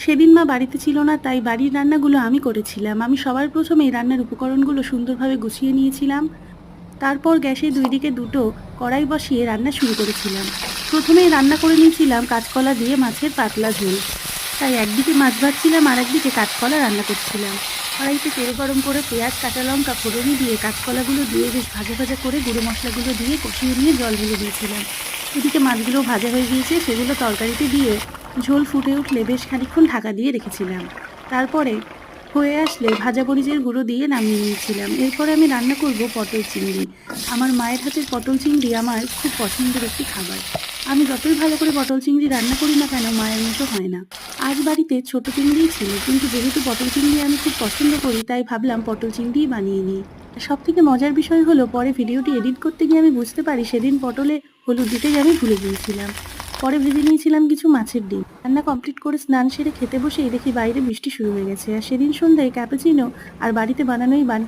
সেদিন মা বাড়িতে ছিল না, তাই বাড়ির রান্নাগুলো আমি করেছিলাম। আমি সবার প্রথমেই রান্নার উপকরণগুলো সুন্দরভাবে গুছিয়ে নিয়েছিলাম। তারপর গ্যাসে ২ দিকে দুটো কড়াই বসিয়ে রান্না শুরু করেছিলাম। প্রথমেই রান্না করে নিয়েছিলাম কাঁচকলা দিয়ে মাছের পাতলা ঝোল। তাই একদিকে মাছ ভাজছিলাম আর একদিকে কাঁচকলা রান্না করছিলাম। কড়াইতে তেল গরম করে পেঁয়াজ, কাঁচা লঙ্কা ফোড়নে দিয়ে কাঁচকলাগুলো দিয়ে বেশ ভাজা ভাজা করে গুঁড়ো মশলাগুলো দিয়ে কষিয়ে নিয়ে জল ঢেলে দিয়েছিলাম। এদিকে মাছগুলো ভাজা হয়ে গিয়েছে, সেগুলো তরকারিতে দিয়ে ঝোল ফুটে উঠলে বেশ খানিকক্ষণ ঢাকা দিয়ে রেখেছিলাম। তারপরে হয়ে আসলে ভাজা মরিচের গুঁড়ো দিয়ে নামিয়ে নিয়েছিলাম। এরপরে আমি রান্না করব পটল চিংড়ি। আমার মায়ের হাতের পটল চিংড়ি আমার খুব পছন্দের একটি খাবার। আমি যতই ভালো করে পটল চিংড়ি রান্না করি না কেন, মায়ের মতো হয় না। আজ বাড়িতে ছোট চিংড়িই ছিল, কিন্তু যেহেতু পটল চিংড়ি আমি খুব পছন্দ করি, তাই ভাবলাম পটল চিংড়িই বানিয়ে নিই। সবথেকে মজার বিষয় হলো, পরে ভিডিওটি এডিট করতে গিয়ে আমি বুঝতে পারি সেদিন পটলে হলুদ দিতেই আমি ভুলে গিয়েছিলাম। পরে ভেজে নিয়েছিলাম কিছু মাছের ডিম। রান্না কমপ্লিট করে স্নান সেরে খেতে বসেই দেখি বাইরে বৃষ্টি শুরু হয়ে গেছে। আর সেদিন সন্ধ্যায় ক্যাপুচিনো আর বাড়িতে বানানোই